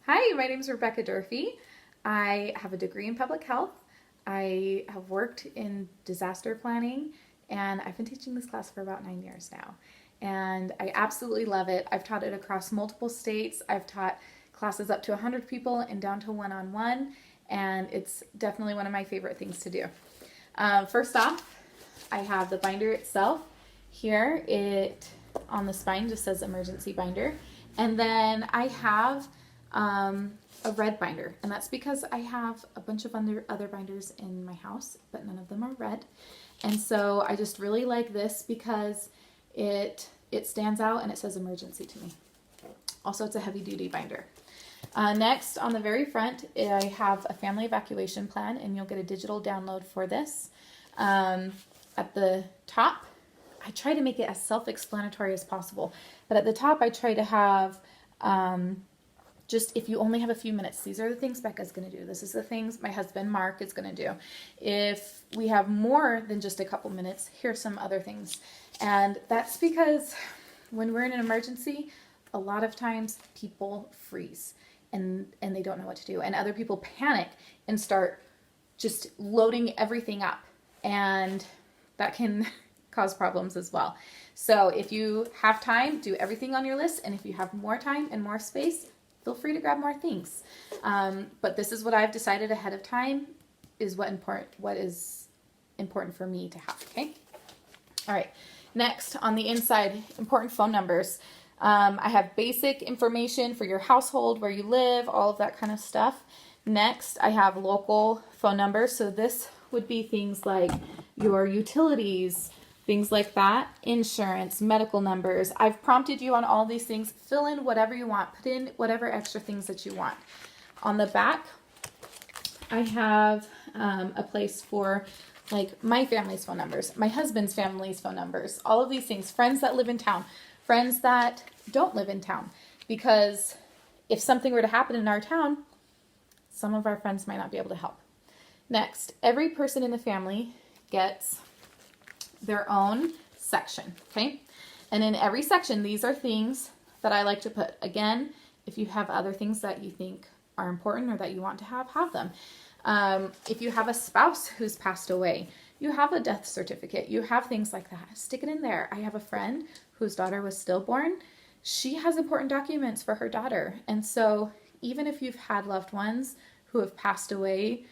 Hi, my name is Rebecca Durfee. I have a degree in public health. I have worked in disaster planning, and I've been teaching this class for about 9 years now. And I absolutely love it. I've taught it across multiple states. I've taught classes up to 100 people and down to one-on-one, and it's definitely one of my favorite things to do. First off, I have the binder itself. Here, it on the spine just says emergency binder. And then I have a red binder, and that's because I have a bunch of other binders in my house, but none of them are red. And so I just really like this because it stands out and it says emergency to me. Also, it's a heavy duty binder. Next, on the very front, I have a family evacuation plan, and you'll get a digital download for this. At the top, I try to make it as self-explanatory as possible, but at the top I try to have just if you only have a few minutes, these are the things Becca's going to do. This is the things my husband Mark is going to do. If we have more than just a couple minutes, here's some other things. And that's because when we're in an emergency, a lot of times people freeze and they don't know what to do. And other people panic and start just loading everything up. And that can cause problems as well. So if you have time, do everything on your list. And if you have more time and more space, feel free to grab more things. But this is what I've decided ahead of time is what is important for me to have, okay? All right, next on the inside, important phone numbers. I have basic information for your household, where you live, all of that kind of stuff. Next, I have local phone numbers. So this would be things like your utilities, things like that, insurance, medical numbers. I've prompted you on all these things. Fill in whatever you want. Put in whatever extra things that you want. On the back, I have a place for like my family's phone numbers, my husband's family's phone numbers, all of these things, friends that live in town, friends that don't live in town. Because if something were to happen in our town, some of our friends might not be able to help. Next, every person in the family gets their own section, okay? And in every section, these are things that I like to put. Again, if you have other things that you think are important or that you want to have them. If you have a spouse who's passed away, you have a death certificate, you have things like that, stick it in there. I have a friend whose daughter was stillborn. She has important documents for her daughter. And so even if you've had loved ones who have passed away,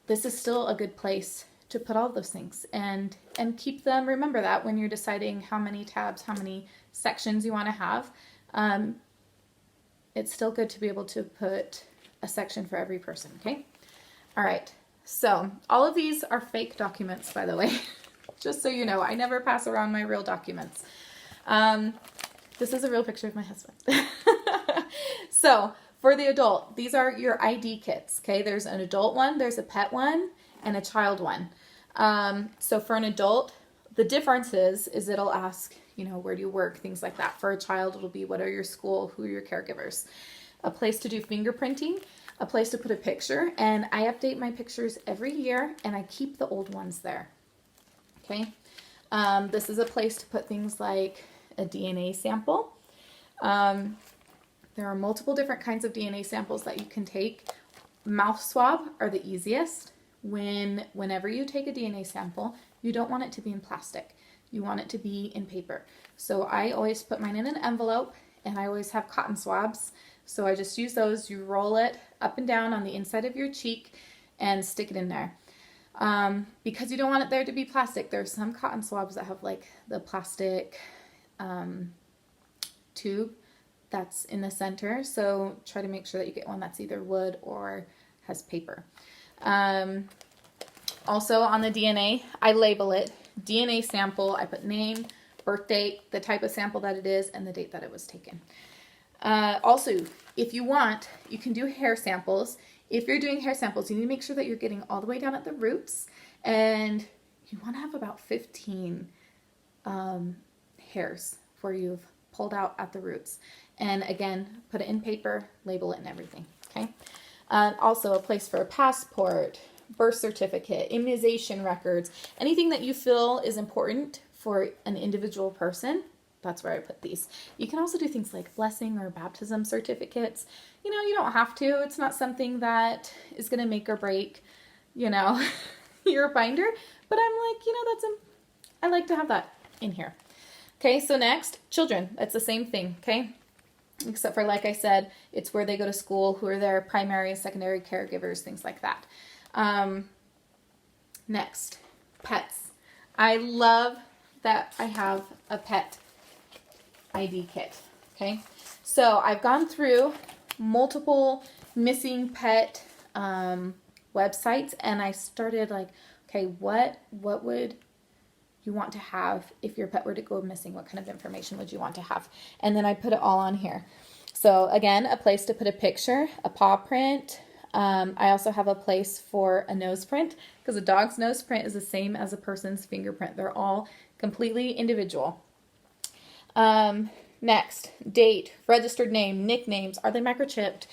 this is still a good place to put all those things and keep them. Remember that when you're deciding how many tabs, how many sections you want to have. It's still good to be able to put a section for every person, okay? All right, so all of these are fake documents, by the way, just so you know. I never pass around my real documents. This is a real picture of my husband. So for the adult, these are your ID kits, okay? There's an adult one, there's a pet one, and a child one. So for an adult, the difference is it'll ask, where do you work, things like that. For a child, it'll be what are your school, who are your caregivers. A place to do fingerprinting, a place to put a picture, and I update my pictures every year, and I keep the old ones there, okay? This is a place to put things like a DNA sample. There are multiple different kinds of DNA samples that you can take. Mouth swab are the easiest. Whenever you take a DNA sample, you don't want it to be in plastic. You want it to be in paper. So I always put mine in an envelope, and I always have cotton swabs. So I just use those. You roll it up and down on the inside of your cheek and stick it in there. Because you don't want it there to be plastic. There are some cotton swabs that have like the plastic tube that's in the center. So try to make sure that you get one that's either wood or has paper. Also on the DNA, I label it DNA sample. I put name, birth date, the type of sample that it is, and the date that it was taken. Also, if you want, you can do hair samples. If you're doing hair samples, you need to make sure that you're getting all the way down at the roots, and you want to have about 15 hairs where you've pulled out at the roots. And again, put it in paper, label it and everything, okay? Also a place for a passport, birth certificate, immunization records, anything that you feel is important for an individual person, that's where I put these. You can also do things like blessing or baptism certificates. You know, you don't have to. It's not something that is going to make or break, you know, your binder. But I'm like, you know, I like to have that in here. Okay, so next, children. It's the same thing, okay? Except for, like I said, it's where they go to school, who are their primary and secondary caregivers, things like that. Next, pets. I love that I have a pet ID kit, okay? So I've gone through multiple missing pet websites, and I started like, okay, what would you want to have if your pet were to go missing? What kind of information would you want to have? And then I put it all on here. So again, a place to put a picture, a paw print. I also have a place for a nose print, because a dog's nose print is the same as a person's fingerprint. They're all completely individual. Next, date, registered name, nicknames, are they microchipped?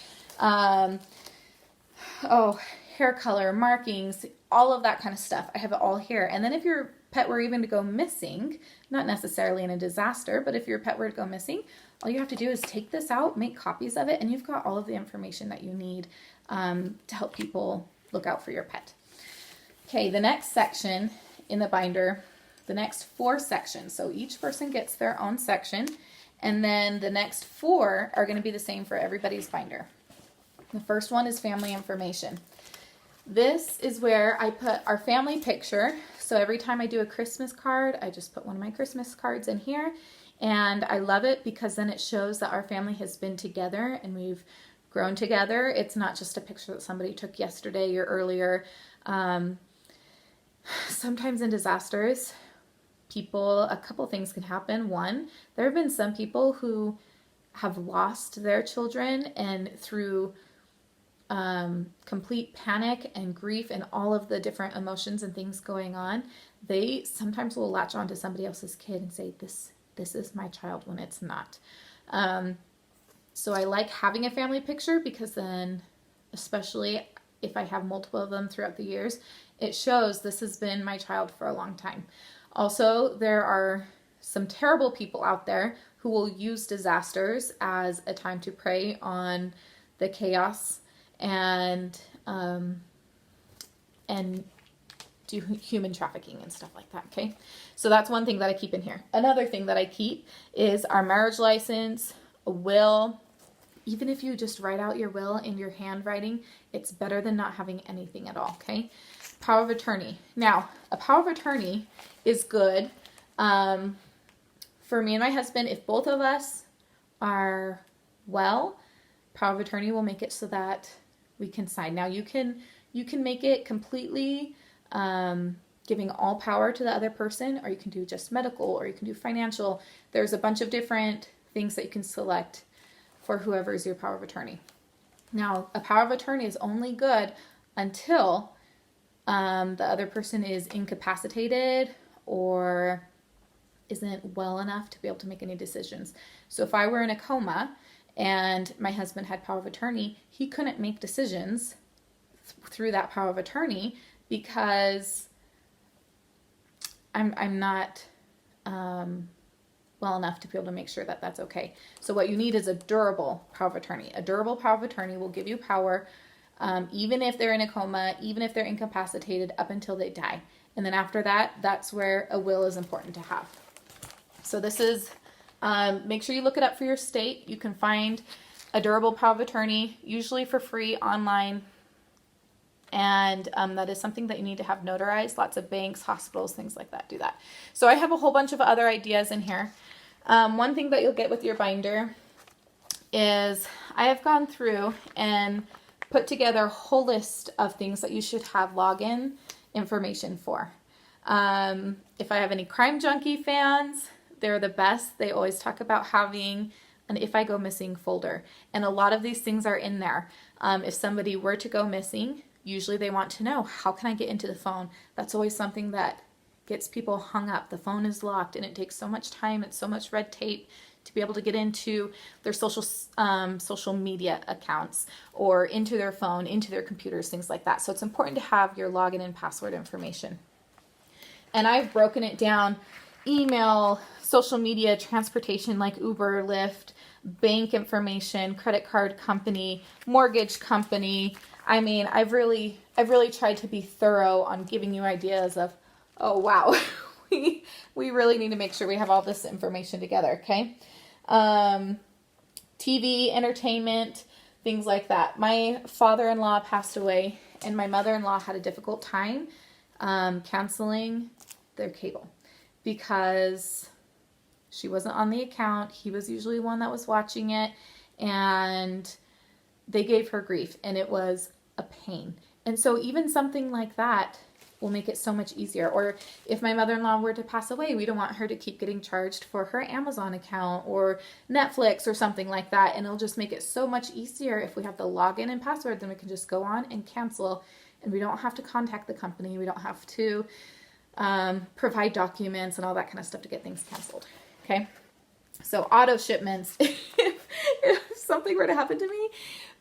Hair color, markings, all of that kind of stuff. I have it all here. And then if your pet were even to go missing, not necessarily in a disaster, but if your pet were to go missing, all you have to do is take this out, make copies of it, and you've got all of the information that you need to help people look out for your pet. Okay, the next section in the binder, the next 4 sections. So each person gets their own section, and then the next 4 are going to be the same for everybody's binder. The first one is family information. This is where I put our family picture. So every time I do a Christmas card, I just put one of my Christmas cards in here. And I love it because then it shows that our family has been together and we've grown together. It's not just a picture that somebody took yesterday or earlier. Sometimes in disasters, a couple things can happen. One, there have been some people who have lost their children, and through complete panic and grief and all of the different emotions and things going on, they sometimes will latch on to somebody else's kid and say, this is my child, when it's not. So I like having a family picture, because then, especially if I have multiple of them throughout the years, it shows this has been my child for a long time. Also, there are some terrible people out there who will use disasters as a time to prey on the chaos and do human trafficking and stuff like that, okay? So that's one thing that I keep in here. Another thing that I keep is our marriage license, a will. Even if you just write out your will in your handwriting, it's better than not having anything at all, okay? Power of attorney. Now, a power of attorney is good for me and my husband. If both of us are well, power of attorney will make it so that we can sign. Now, you can make it completely giving all power to the other person, or you can do just medical, or you can do financial. There's a bunch of different things that you can select for whoever is your power of attorney. Now, a power of attorney is only good until the other person is incapacitated or isn't well enough to be able to make any decisions. So if I were in a coma and my husband had power of attorney, he couldn't make decisions through that power of attorney, because I'm not well enough to be able to make sure that that's okay. So what you need is a durable power of attorney. A durable power of attorney will give you power even if they're in a coma, even if they're incapacitated, up until they die. And then after that, that's where a will is important to have. So this is, make sure you look it up for your state. You can find a durable power of attorney, usually for free online. And that is something that you need to have notarized. Lots of banks, hospitals, things like that do that. So I have a whole bunch of other ideas in here. One thing that you'll get with your binder is I have gone through and put together a whole list of things that you should have login information for. If I have any crime junkie fans, they're the best. They always talk about having an If I Go Missing folder. And a lot of these things are in there. If somebody were to go missing, usually they want to know, how can I get into the phone? That's always something that gets people hung up. The phone is locked and it takes so much time and so much red tape to be able to get into their social media accounts, or into their phone, into their computers, things like that. So it's important to have your login and password information. And I've broken it down: email, social media, transportation like Uber, Lyft, bank information, credit card company, mortgage company. I mean, I've really tried to be thorough on giving you ideas of, oh wow, we really need to make sure we have all this information together, okay? TV, entertainment, things like that. My father-in-law passed away, and my mother-in-law had a difficult time canceling their cable because she wasn't on the account. He was usually one that was watching it, and they gave her grief, and it was a pain. And so even something like that will make it so much easier. Or if my mother-in-law were to pass away, we don't want her to keep getting charged for her Amazon account or Netflix or something like that. And it'll just make it so much easier if we have the login and password, then we can just go on and cancel, and we don't have to contact the company. We don't have to provide documents and all that kind of stuff to get things canceled. Okay. So auto shipments, if something were to happen to me,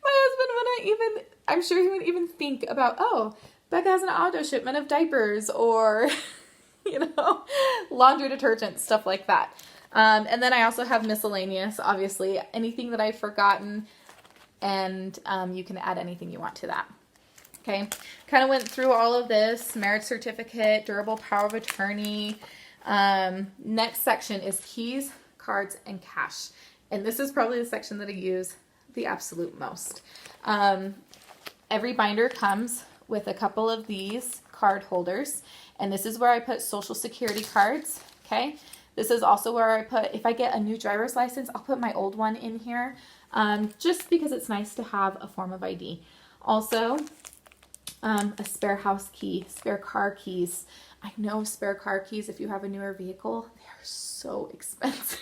my husband I'm sure he wouldn't even think about, oh, Becca has an auto shipment of diapers or, laundry detergent, stuff like that. And then I also have miscellaneous, obviously, anything that I've forgotten, and you can add anything you want to that. Okay, kind of went through all of this, marriage certificate, durable power of attorney. Next section is keys, cards, and cash. And this is probably the section that I use the absolute most. Every binder comes with a couple of these card holders, and this is where I put social security cards. Okay, this is also where I put, if I get a new driver's license, I'll put my old one in here, just because it's nice to have a form of ID. Also, a spare house key, spare car keys. I know spare car keys, if you have a newer vehicle, they are so expensive.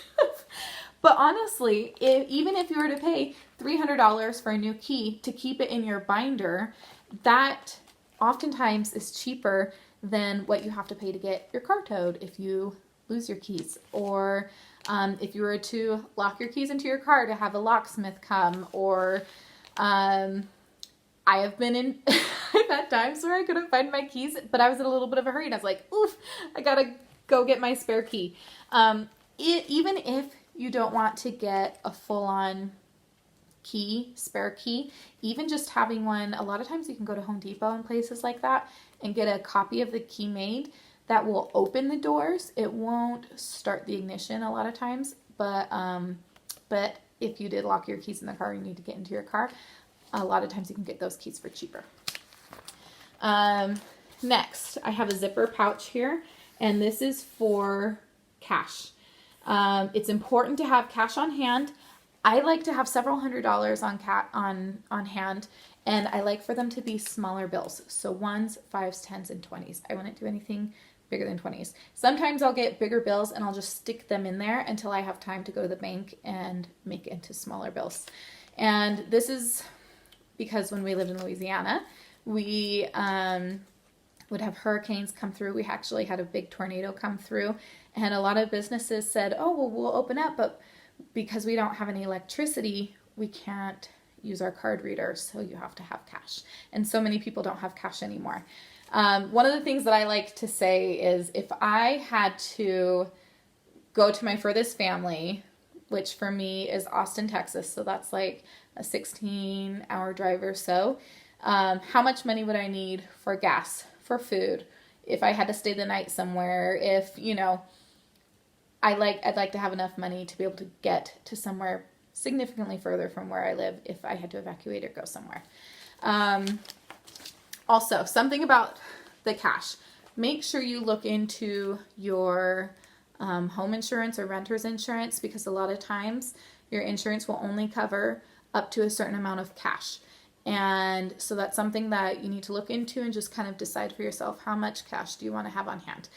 But honestly, even if you were to pay $300 for a new key to keep it in your binder, that oftentimes is cheaper than what you have to pay to get your car towed if you lose your keys. Or if you were to lock your keys into your car, to have a locksmith come. Or I have been in, I've had times where I couldn't find my keys, but I was in a little bit of a hurry, and I was like, oof, I gotta go get my spare key. Even if you don't want to get a full-on key, spare key, even just having one, a lot of times you can go to Home Depot and places like that and get a copy of the key made that will open the doors. It won't start the ignition a lot of times, but if you did lock your keys in the car and you need to get into your car, a lot of times you can get those keys for cheaper. Next, I have a zipper pouch here, and this is for cash. It's important to have cash on hand. I like to have several $100s on hand, and I like for them to be smaller bills. So 1s, 5s, 10s, and 20s. I wouldn't do anything bigger than 20s. Sometimes I'll get bigger bills and I'll just stick them in there until I have time to go to the bank and make it into smaller bills. And this is because when we lived in Louisiana, we would have hurricanes come through. We actually had a big tornado come through, and a lot of businesses said, oh, well, we'll open up, but because we don't have any electricity, we can't use our card reader, so you have to have cash. And so many people don't have cash anymore. One of the things that I like to say is, if I had to go to my furthest family, which for me is Austin, Texas, so that's like a 16-hour drive or so, how much money would I need for gas, for food, if I had to stay the night somewhere, if, I'd like to have enough money to be able to get to somewhere significantly further from where I live if I had to evacuate or go somewhere. Also, something about the cash. Make sure you look into your home insurance or renter's insurance, because a lot of times your insurance will only cover up to a certain amount of cash. And so that's something that you need to look into and just kind of decide for yourself, how much cash do you want to have on hand.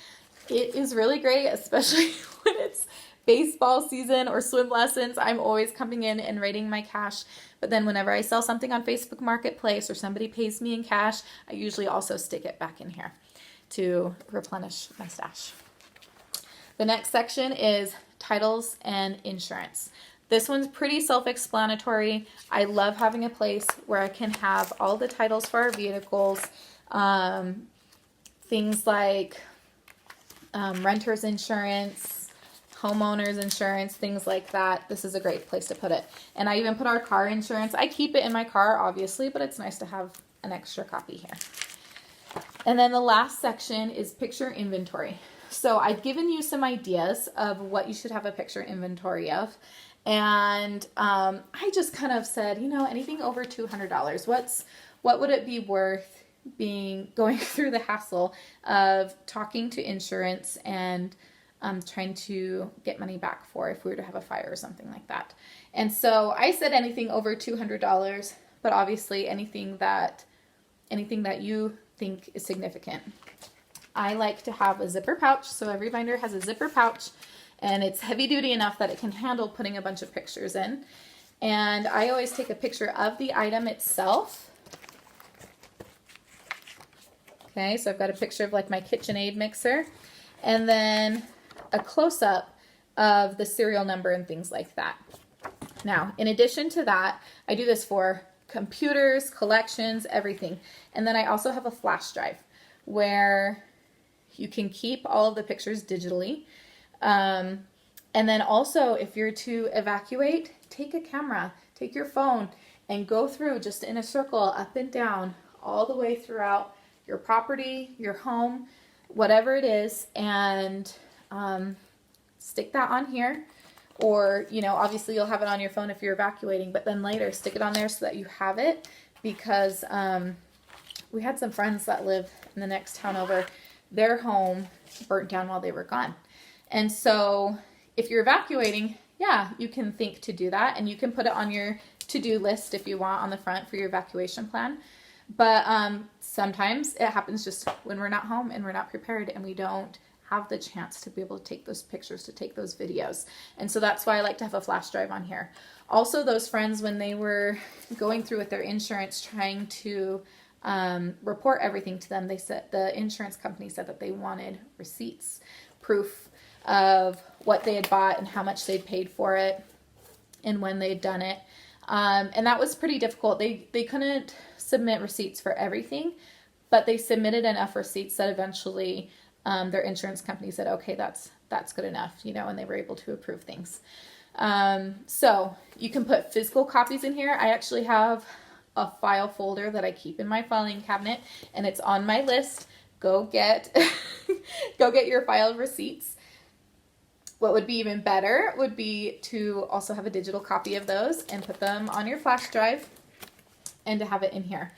It is really great, especially when it's baseball season or swim lessons. I'm always coming in and rating my cash. But then whenever I sell something on Facebook Marketplace or somebody pays me in cash, I usually also stick it back in here to replenish my stash. The next section is titles and insurance. This one's pretty self-explanatory. I love having a place where I can have all the titles for our vehicles, things like renter's insurance, homeowners insurance, things like that. This is a great place to put it. And I even put our car insurance. I keep it in my car, obviously, but it's nice to have an extra copy here. And then the last section is picture inventory. So I've given you some ideas of what you should have a picture inventory of. And I just kind of said, anything over $200, what would it be worth going through the hassle of talking to insurance and trying to get money back for if we were to have a fire or something like that. And so I said anything over $200, but obviously anything that you think is significant. I like to have a zipper pouch. So every binder has a zipper pouch, and it's heavy duty enough that it can handle putting a bunch of pictures in. And I always take a picture of the item itself. Okay, so I've got a picture of like my KitchenAid mixer, and then a close-up of the serial number and things like that. Now, in addition to that, I do this for computers, collections, everything. And then I also have a flash drive where you can keep all of the pictures digitally. And then also, if you're to evacuate, take a camera, take your phone, and go through just in a circle, up and down, all the way throughout your property, your home, whatever it is, and stick that on here. Or, obviously you'll have it on your phone if you're evacuating, but then later stick it on there so that you have it, because we had some friends that live in the next town over. Their home burnt down while they were gone. And so if you're evacuating, yeah, you can think to do that, and you can put it on your to-do list if you want on the front for your evacuation plan. But sometimes it happens just when we're not home and we're not prepared and we don't have the chance to be able to take those pictures, to take those videos. And so that's why I like to have a flash drive on here. Also, those friends, when they were going through with their insurance, trying to report everything to them, they said the insurance company said that they wanted receipts, proof of what they had bought and how much they'd paid for it and when they'd done it. And that was pretty difficult. They couldn't submit receipts for everything, but they submitted enough receipts that eventually their insurance company said, okay, that's good enough, and they were able to approve things. So you can put physical copies in here. I actually have a file folder that I keep in my filing cabinet, and it's on my list. Go get your file receipts. What would be even better would be to also have a digital copy of those and put them on your flash drive and to have it in here.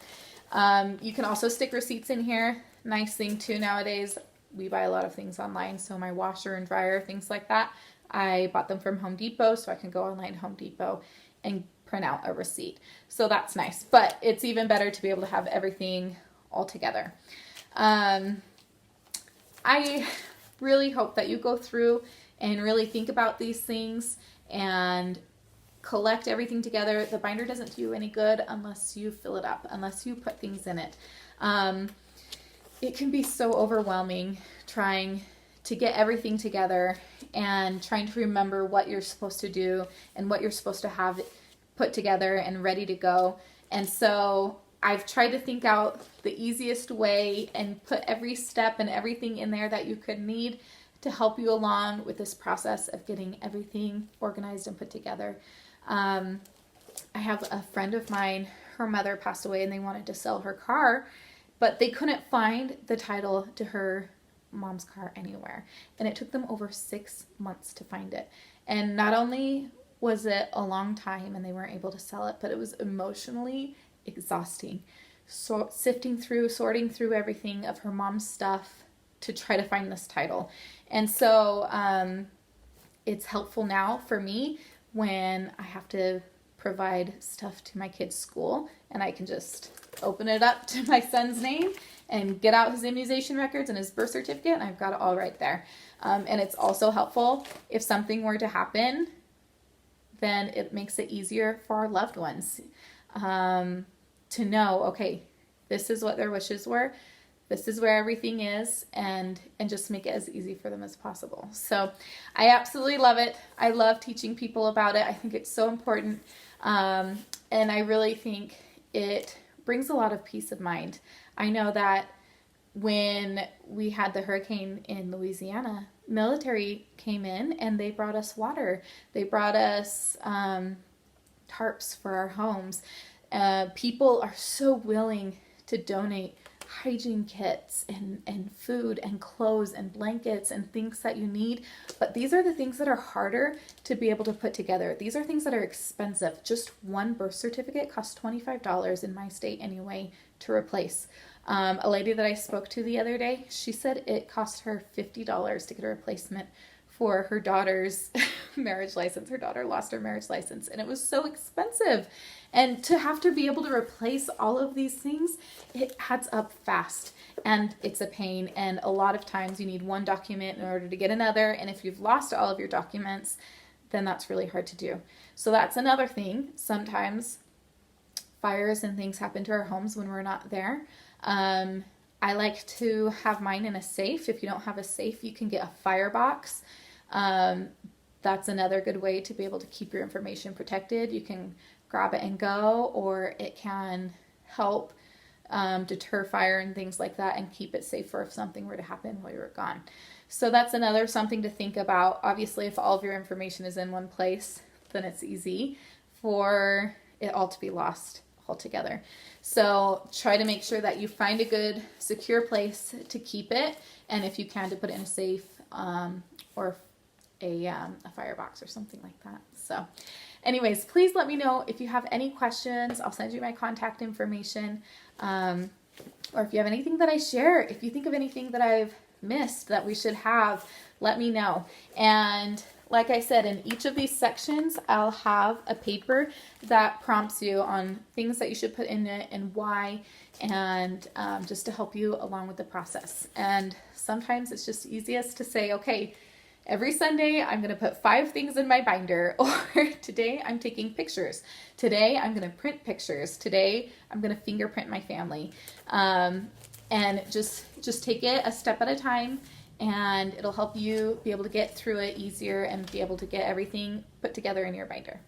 You can also stick receipts in here. Nice thing too nowadays, we buy a lot of things online, so my washer and dryer, things like that, I bought them from Home Depot, so I can go online to Home Depot and print out a receipt. So that's nice, but it's even better to be able to have everything all together. I really hope that you go through and really think about these things and collect everything together. The binder doesn't do you any good unless you fill it up, unless you put things in it. It can be so overwhelming trying to get everything together and trying to remember what you're supposed to do and what you're supposed to have put together and ready to go. And so I've tried to think out the easiest way and put every step and everything in there that you could need to help you along with this process of getting everything organized and put together. I have a friend of mine, her mother passed away and they wanted to sell her car, but they couldn't find the title to her mom's car anywhere. And it took them over 6 months to find it. And not only was it a long time and they weren't able to sell it, but it was emotionally exhausting. So sorting through everything of her mom's stuff to try to find this title. And so it's helpful now for me when I have to provide stuff to my kid's school and I can just open it up to my son's name and get out his immunization records and his birth certificate, and I've got it all right there. And it's also helpful if something were to happen, then it makes it easier for our loved ones to know, okay, this is what their wishes were, this is where everything is, and just make it as easy for them as possible. So I absolutely love it. I love teaching people about it. I think it's so important. And I really think it brings a lot of peace of mind. I know that when we had the hurricane in Louisiana, military came in and they brought us water. They brought us tarps for our homes. People are so willing to donate hygiene kits and food and clothes and blankets and things that you need. But these are the things that are harder to be able to put together. These are things that are expensive. Just one birth certificate costs $25 in my state anyway to replace. A lady that I spoke to the other day, she said it cost her $50 to get a replacement for her daughter's marriage license. Her daughter lost her marriage license and it was so expensive. And to have to be able to replace all of these things, it adds up fast and it's a pain. And a lot of times you need one document in order to get another. And if you've lost all of your documents, then that's really hard to do. So that's another thing. Sometimes fires and things happen to our homes when we're not there. I like to have mine in a safe. If you don't have a safe, you can get a firebox. That's another good way to be able to keep your information protected. You can grab it and go, or it can help deter fire and things like that and keep it safer if something were to happen while you're gone. So that's another something to think about. Obviously, if all of your information is in one place, then it's easy for it all to be lost altogether. So try to make sure that you find a good, secure place to keep it, and if you can, to put it in a safe or a firebox or something like that. So anyways, please let me know if you have any questions. I'll send you my contact information, or if you have anything that I share. If you think of anything that I've missed that we should have, let me know. And like I said, in each of these sections, I'll have a paper that prompts you on things that you should put in it and why, and just to help you along with the process. And sometimes it's just easiest to say, okay, every Sunday I'm going to put 5 things in my binder, or today I'm taking pictures. Today I'm going to print pictures. Today I'm going to fingerprint my family. And just take it a step at a time, and it'll help you be able to get through it easier and be able to get everything put together in your binder.